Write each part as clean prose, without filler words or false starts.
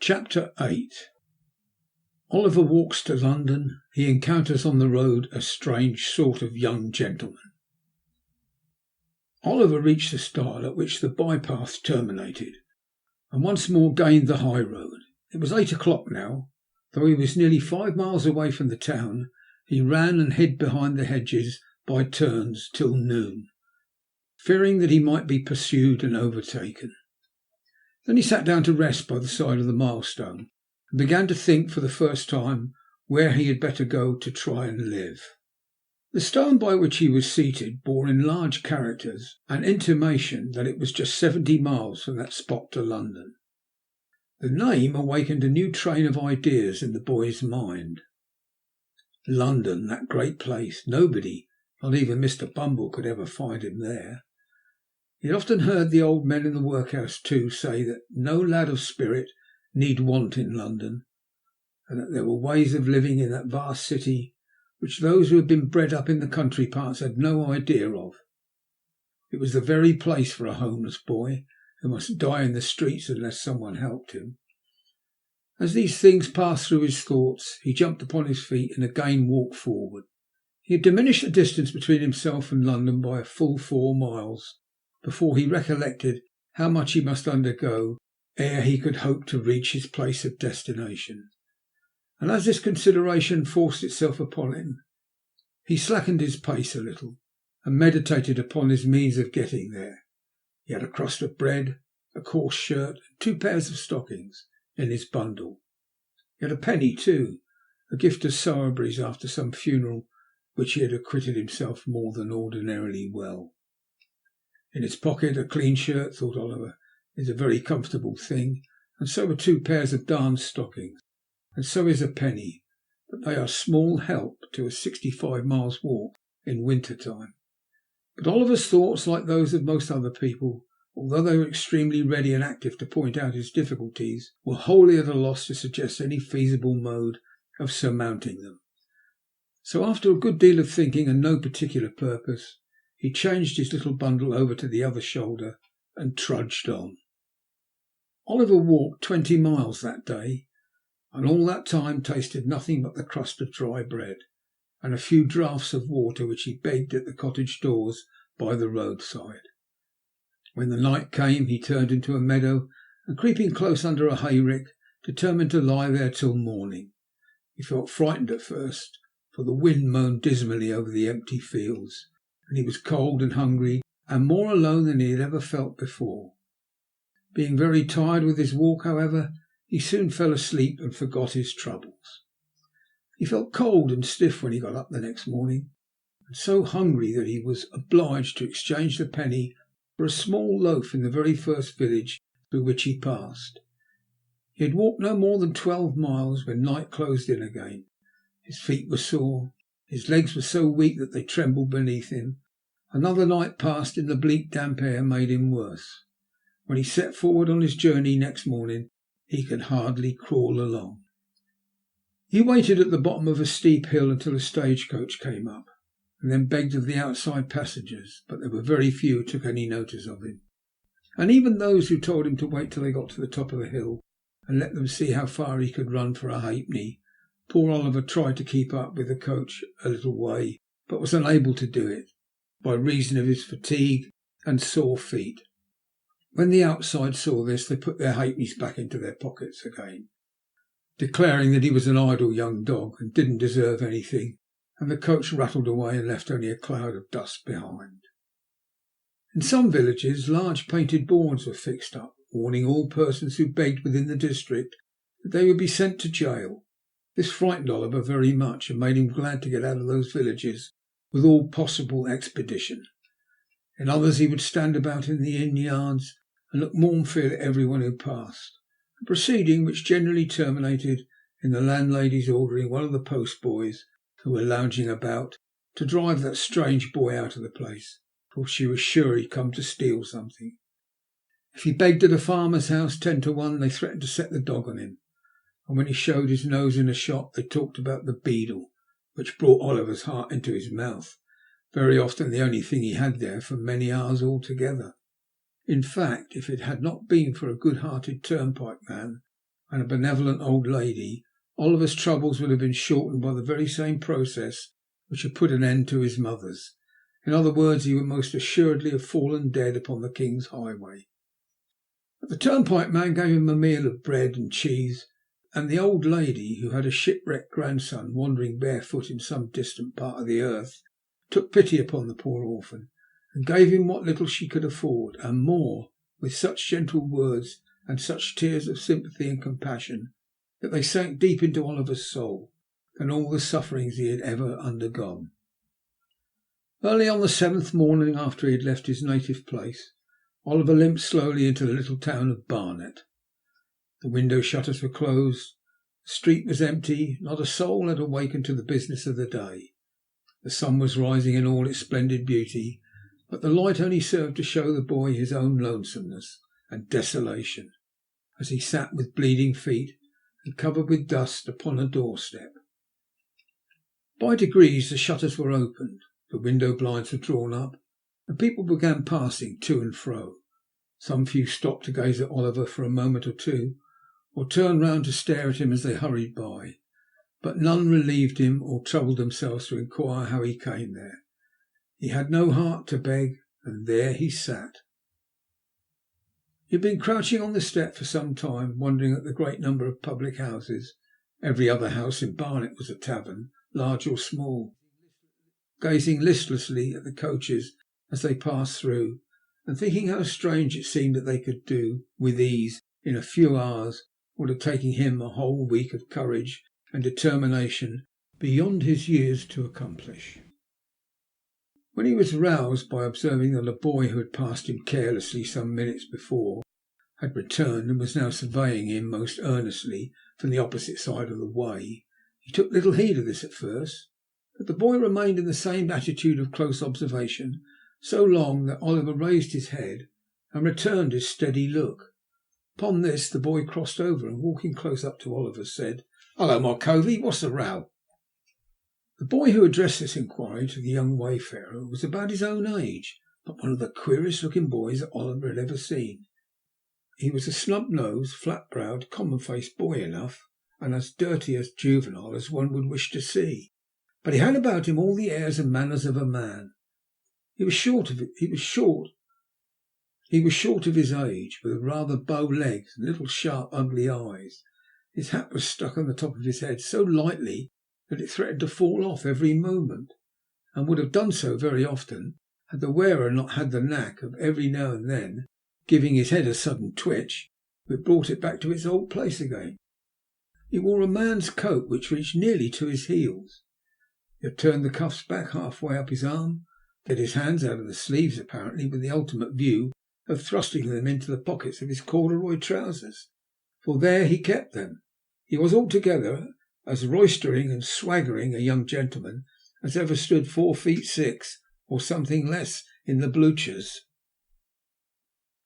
Chapter 8. Oliver walks to London. He encounters on the road a strange sort of young gentleman. Oliver reached the stile at which the bypath terminated, and once more gained the high road. It was 8 o'clock now. Though he was nearly 5 miles away from the town, he ran and hid behind the hedges by turns till noon, fearing that he might be pursued and overtaken. Then he sat down to rest by the side of the milestone and began to think for the first time where he had better go to try and live. The stone by which he was seated bore in large characters an intimation that it was just 70 miles from that spot to London. The name awakened a new train of ideas in the boy's mind. London, that great place. Nobody, not even Mr. Bumble, could ever find him there. He had often heard the old men in the workhouse too say that no lad of spirit need want in London, and that there were ways of living in that vast city which those who had been bred up in the country parts had no idea of. It was the very place for a homeless boy who must die in the streets unless someone helped him. As these things passed through his thoughts, he jumped upon his feet and again walked forward. He had diminished the distance between himself and London by a full 4 miles before he recollected how much he must undergo ere he could hope to reach his place of destination. And as this consideration forced itself upon him, he slackened his pace a little and meditated upon his means of getting there. He had a crust of bread, a coarse shirt, and 2 pairs of stockings in his bundle. He had a penny too, a gift of Sowerberry's after some funeral which he had acquitted himself more than ordinarily well. In his pocket a clean shirt, thought Oliver, is a very comfortable thing, and so are 2 pairs of darned stockings, and so is a penny, but they are small help to a 65 miles walk in winter time. But Oliver's thoughts, like those of most other people, although they were extremely ready and active to point out his difficulties, were wholly at a loss to suggest any feasible mode of surmounting them. So after a good deal of thinking and no particular purpose, he changed his little bundle over to the other shoulder and trudged on. Oliver walked 20 miles that day, and all that time tasted nothing but the crust of dry bread and a few draughts of water which he begged at the cottage doors by the roadside. When the night came, he turned into a meadow and, creeping close under a hayrick, determined to lie there till morning. He felt frightened at first, for the wind moaned dismally over the empty fields, and he was cold and hungry and more alone than he had ever felt before. Being very tired with his walk, however, he soon fell asleep and forgot his troubles. He felt cold and stiff when he got up the next morning, and so hungry that he was obliged to exchange the penny for a small loaf in the very first village through which he passed. He had walked no more than 12 miles when night closed in again. His feet were sore, his legs were so weak that they trembled beneath him. Another night passed in the bleak damp air made him worse. When he set forward on his journey next morning, he could hardly crawl along. He waited at the bottom of a steep hill until a stagecoach came up, and then begged of the outside passengers, but there were very few who took any notice of him. And even those who told him to wait till they got to the top of the hill and let them see how far he could run for a halfpenny, poor Oliver tried to keep up with the coach a little way, but was unable to do it by reason of his fatigue and sore feet. When the outside saw this, they put their halfpennies back into their pockets again, declaring that he was an idle young dog and didn't deserve anything, and the coach rattled away and left only a cloud of dust behind. In some villages large painted boards were fixed up, warning all persons who begged within the district that they would be sent to jail. This frightened Oliver very much and made him glad to get out of those villages with all possible expedition. In others he would stand about in the inn yards and look mournfully at everyone who passed, a proceeding which generally terminated in the landlady's ordering one of the postboys who were lounging about to drive that strange boy out of the place, for she was sure he'd come to steal something. If he begged at a farmer's house, 10 to 1 they threatened to set the dog on him, and when he showed his nose in a shop they talked about the beadle, which brought Oliver's heart into his mouth, very often the only thing he had there for many hours altogether. In fact, if it had not been for a good-hearted turnpike man and a benevolent old lady, Oliver's troubles would have been shortened by the very same process which had put an end to his mother's. In other words, he would most assuredly have fallen dead upon the King's highway. But the turnpike man gave him a meal of bread and cheese, and the old lady, who had a shipwrecked grandson wandering barefoot in some distant part of the earth, took pity upon the poor orphan and gave him what little she could afford, and more, with such gentle words and such tears of sympathy and compassion that they sank deep into Oliver's soul than all the sufferings he had ever undergone. Early on the 7th morning after he had left his native place, Oliver limped slowly into the little town of Barnet. The window shutters were closed, the street was empty, not a soul had awakened to the business of the day. The sun was rising in all its splendid beauty, but the light only served to show the boy his own lonesomeness and desolation, as he sat with bleeding feet and covered with dust upon a doorstep. By degrees the shutters were opened, the window blinds were drawn up, and people began passing to and fro. Some few stopped to gaze at Oliver for a moment or two, or turned round to stare at him as they hurried by, but none relieved him or troubled themselves to inquire how he came there. He had no heart to beg, and there he sat. He had been crouching on the step for some time, wondering at the great number of public houses. Every other house in Barnet was a tavern, large or small, gazing listlessly at the coaches as they passed through, and thinking how strange it seemed that they could do with ease in a few hours what had taken him a whole week of courage and determination beyond his years to accomplish. When he was roused by observing that a boy who had passed him carelessly some minutes before had returned and was now surveying him most earnestly from the opposite side of the way, he took little heed of this at first, but the boy remained in the same attitude of close observation so long that Oliver raised his head and returned his steady look. Upon this the boy crossed over and, walking close up to Oliver, said, "Hello, my covey, what's the row?" The boy who addressed this inquiry to the young wayfarer was about his own age, but one of the queerest looking boys that Oliver had ever seen. He was a snub-nosed, flat-browed, common-faced boy enough, and as dirty as juvenile as one would wish to see, but he had about him all the airs and manners of a man. He was short of his age, with rather bow legs and little sharp, ugly eyes. His hat was stuck on the top of his head so lightly that it threatened to fall off every moment, and would have done so very often had the wearer not had the knack of every now and then giving his head a sudden twitch which brought it back to its old place again. He wore a man's coat which reached nearly to his heels. He had turned the cuffs back halfway up his arm, get his hands out of the sleeves apparently with the ultimate view of thrusting them into the pockets of his corduroy trousers, for there he kept them. He was altogether as roistering and swaggering a young gentleman as ever stood 4 feet 6 or something less in the bluchers.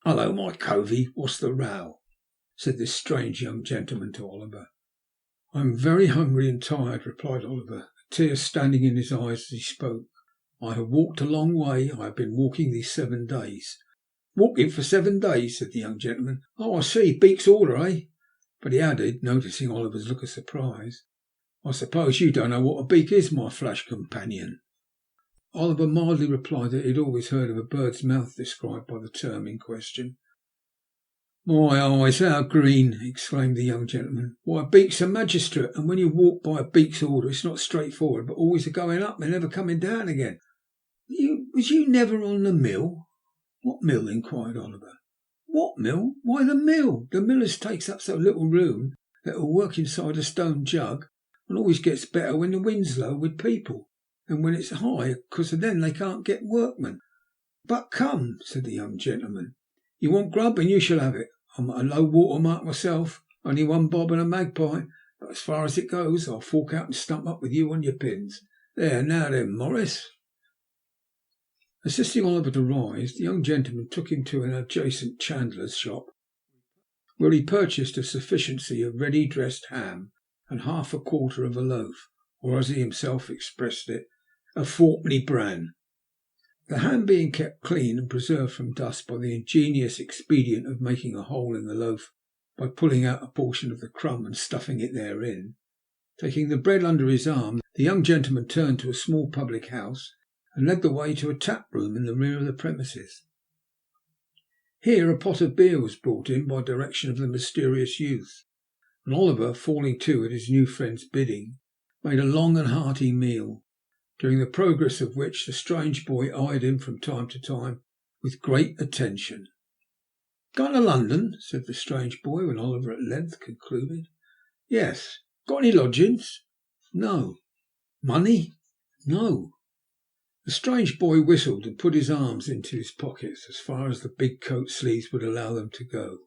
"Hello, my covey, what's the row?" said this strange young gentleman to Oliver. "I am very hungry and tired," replied Oliver, tears standing in his eyes as he spoke. "I have walked a long way. I have been walking these 7 days." "Walking for 7 days," said the young gentleman. "Oh, I see. Beak's order, eh?" But he added, noticing Oliver's look of surprise, "I suppose you don't know what a beak is, my flash companion?" Oliver mildly replied that he had always heard of a bird's mouth described by the term in question. "My eyes, how green!" exclaimed the young gentleman. "Why, a beak's a magistrate, and when you walk by a beak's order it's not straightforward, but always a going up and never coming down again. Was you never on the mill?" "What mill?" inquired Oliver. "What mill? Why, the mill. The millers takes up so little room that it'll work inside a stone jug, and always gets better when the wind's low with people than when it's high, because then they can't get workmen." "But come," said the young gentleman, "you want grub and you shall have it. I'm at a low water mark myself, only 1 bob and a magpie, but as far as it goes I'll fork out and stump up with you on your pins. There, now then, Morris." Assisting Oliver to rise, the young gentleman took him to an adjacent chandler's shop, where he purchased a sufficiency of ready dressed ham and half a quarter of a loaf, or, as he himself expressed it, a fourpenny bran. The ham being kept clean and preserved from dust by the ingenious expedient of making a hole in the loaf by pulling out a portion of the crumb and stuffing it therein. Taking the bread under his arm, the young gentleman turned to a small public house and led the way to a tap room in the rear of the premises. Here a pot of beer was brought in by direction of the mysterious youth, and Oliver, falling to at his new friend's bidding, made a long and hearty meal, during the progress of which the strange boy eyed him from time to time with great attention. "Going to London?" said the strange boy when Oliver at length concluded. "Yes." "Got any lodgings?" "No." "Money?" "No." The strange boy whistled and put his arms into his pockets as far as the big coat sleeves would allow them to go.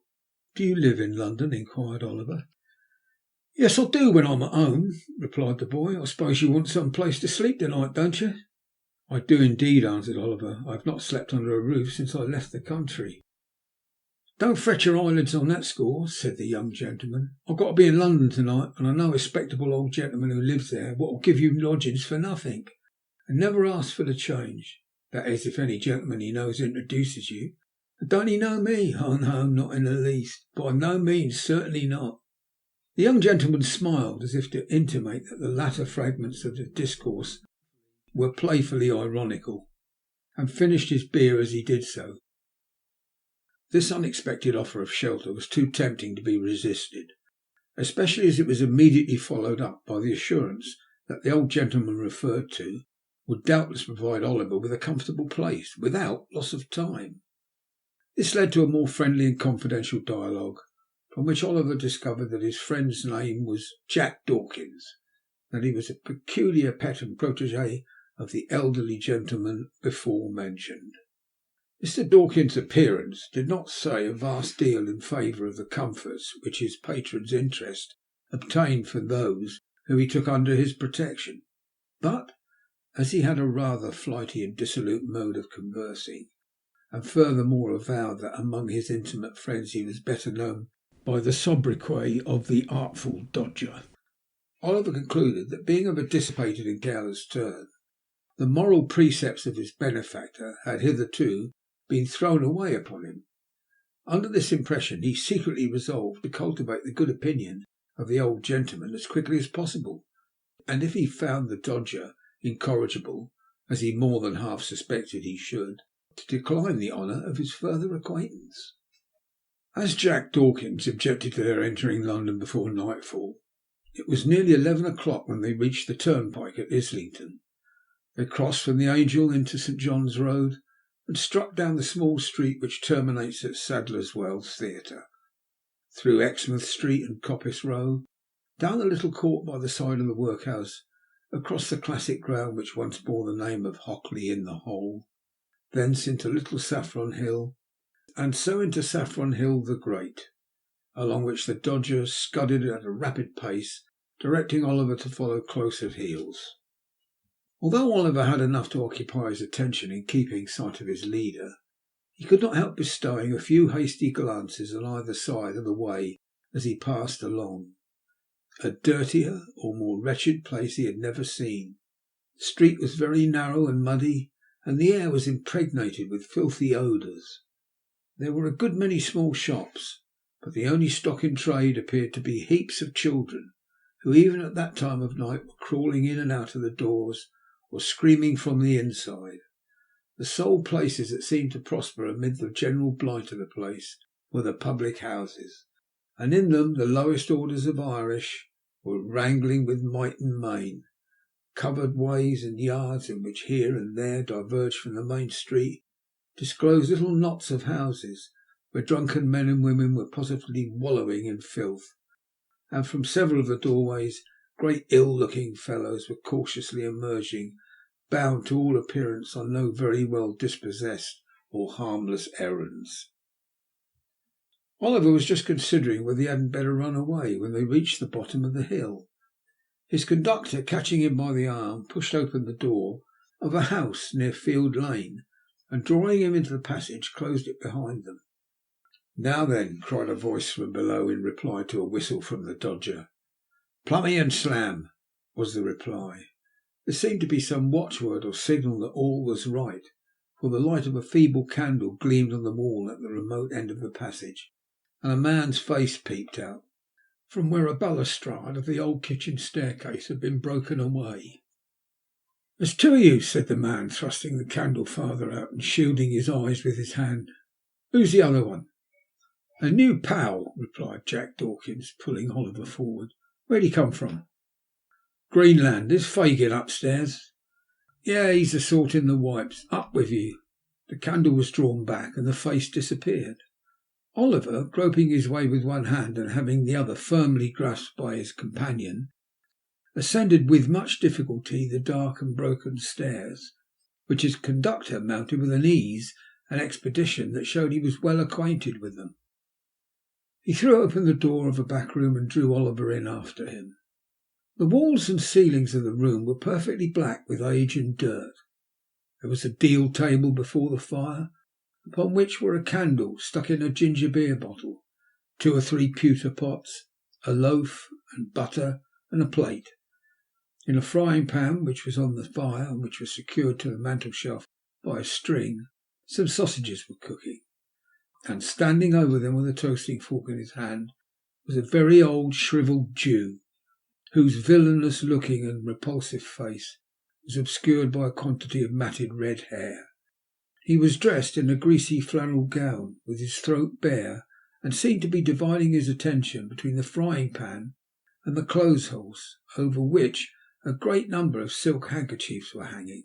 "Do you live in London?" inquired Oliver. "Yes, I do when I'm at home," replied the boy. "I suppose you want some place to sleep tonight, don't you?" "I do indeed," answered Oliver. "I have not slept under a roof since I left the country." "Don't fret your eyelids on that score," said the young gentleman. "I've got to be in London tonight, and I know a respectable old gentleman who lives there what will give you lodgings for nothing, and never ask for the change. That is, if any gentleman he knows introduces you. And don't he know me? Oh no, not in the least. By no means, certainly not." The young gentleman smiled, as if to intimate that the latter fragments of the discourse were playfully ironical, and finished his beer as he did so. This unexpected offer of shelter was too tempting to be resisted, especially as it was immediately followed up by the assurance that the old gentleman referred to would doubtless provide Oliver with a comfortable place without loss of time. This led to a more friendly and confidential dialogue, from which Oliver discovered that his friend's name was Jack Dawkins, that he was a peculiar pet and protégé of the elderly gentleman before mentioned. Mr. Dawkins' appearance did not say a vast deal in favour of the comforts which his patron's interest obtained for those whom he took under his protection, but as he had a rather flighty and dissolute mode of conversing, and furthermore avowed that among his intimate friends he was better known by the sobriquet of the Artful Dodger, Oliver concluded that, being of a dissipated and careless turn, the moral precepts of his benefactor had hitherto been thrown away upon him. Under this impression he secretly resolved to cultivate the good opinion of the old gentleman as quickly as possible, and if he found the Dodger incorrigible, as he more than half suspected he should, to decline the honour of his further acquaintance. As Jack Dawkins objected to their entering London before nightfall, it was nearly 11 o'clock when they reached the turnpike at Islington. They crossed from the Angel into St. John's Road, and struck down the small street which terminates at Sadler's Wells Theatre, through Exmouth Street and Coppice Row, down the little court by the side of the workhouse, across the classic ground which once bore the name of Hockley in the Hole, thence into Little Saffron Hill, and so into Saffron Hill the Great, along which the Dodger scudded at a rapid pace, directing Oliver to follow close at heels. Although Oliver had enough to occupy his attention in keeping sight of his leader, he could not help bestowing a few hasty glances on either side of the way as he passed along. A dirtier or more wretched place he had never seen. The street was very narrow and muddy, and the air was impregnated with filthy odours. There were a good many small shops, but the only stock in trade appeared to be heaps of children, who even at that time of night were crawling in and out of the doors or screaming from the inside. The sole places that seemed to prosper amid the general blight of the place were the public houses, and in them the lowest orders of Irish were wrangling with might and main. Covered ways and yards, in which here and there diverged from the main street, disclosed little knots of houses where drunken men and women were positively wallowing in filth, and from several of the doorways great ill-looking fellows were cautiously emerging, bound to all appearance on no very well dispossessed or harmless errands. Oliver was just considering whether he hadn't better run away when they reached the bottom of the hill. His conductor, catching him by the arm, pushed open the door of a house near Field Lane, and drawing him into the passage, closed it behind them. "Now then," cried a voice from below in reply to a whistle from the Dodger. "Plummy and slam," was the reply. There seemed to be some watchword or signal that all was right, for the light of a feeble candle gleamed on the wall at the remote end of the passage. and a man's face peeped out from where a balustrade of the old kitchen staircase had been broken away. "There's two of you," said the man, thrusting the candle farther out and shielding his eyes with his hand. "Who's the other one?" "A new pal," replied Jack Dawkins, pulling Oliver forward. "Where'd he come from?" "Greenland. Is Fagin upstairs?" "Yeah, he's a sorting the wipes. Up with you." The candle was drawn back and the face disappeared. Oliver, groping his way with one hand and having the other firmly grasped by his companion, ascended with much difficulty the dark and broken stairs, which his conductor mounted with an ease and expedition that showed he was well acquainted with them. He threw open the door of a back room and drew Oliver in after him. The walls and ceilings of the room were perfectly black with age and dirt. There was a deal table before the fire, upon which were a candle stuck in a ginger beer bottle, 2 or 3 pewter pots, a loaf and butter, and a plate. In a frying pan which was on the fire and which was secured to the mantelshelf by a string, some sausages were cooking, and standing over them with a toasting fork in his hand was a very old shrivelled Jew, whose villainous looking and repulsive face was obscured by a quantity of matted red hair. He was dressed in a greasy flannel gown, with his throat bare, and seemed to be dividing his attention between the frying pan and the clothes horse, over which a great number of silk handkerchiefs were hanging.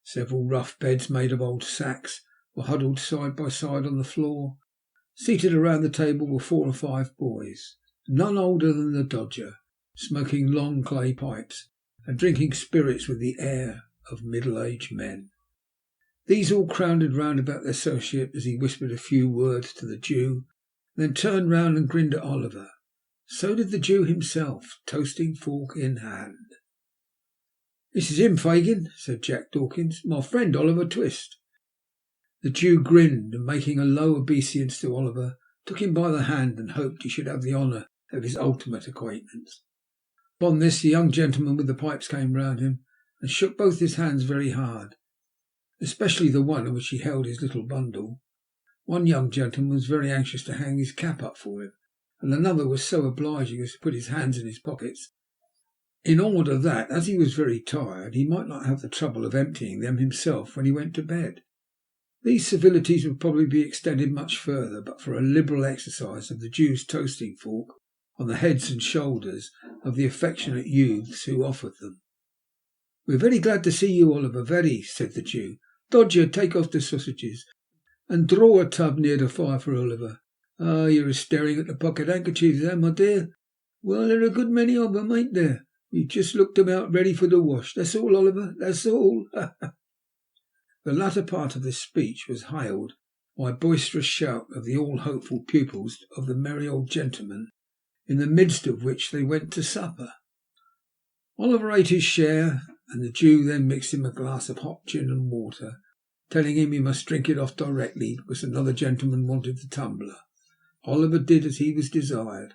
Several rough beds made of old sacks were huddled side by side on the floor. Seated around the table were 4 or 5 boys, none older than the Dodger, smoking long clay pipes and drinking spirits with the air of middle-aged men. These all crowded round about their associate as he whispered a few words to the Jew, then turned round and grinned at Oliver. So did the Jew himself, toasting fork in hand. "This is him, Fagin," said Jack Dawkins, "my friend Oliver Twist." The Jew grinned, and making a low obeisance to Oliver, took him by the hand and hoped he should have the honour of his ultimate acquaintance. Upon this the young gentleman with the pipes came round him and shook both his hands very hard, especially the one in which he held his little bundle. One young gentleman was very anxious to hang his cap up for him, and another was so obliging as to put his hands in his pockets, in order that, as he was very tired, he might not have the trouble of emptying them himself when he went to bed. These civilities would probably be extended much further but for a liberal exercise of the Jew's toasting fork on the heads and shoulders of the affectionate youths who offered them. "We're very glad to see you, Oliver, very," said the Jew. "Dodger, take off the sausages and draw a tub near the fire for Oliver. Ah, you're staring at the pocket handkerchiefs, my dear? Well, there are a good many of them, ain't there? We've just looked them out ready for the wash. That's all, Oliver, that's all." The latter part of this speech was hailed by a boisterous shout of the all-hopeful pupils of the merry old gentleman, in the midst of which they went to supper. Oliver ate his share, and the Jew then mixed him a glass of hot gin and water, telling him he must drink it off directly because another gentleman wanted the tumbler. Oliver did as he was desired.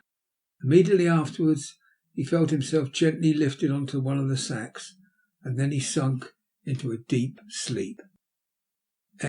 Immediately afterwards he felt himself gently lifted onto one of the sacks, and then he sunk into a deep sleep.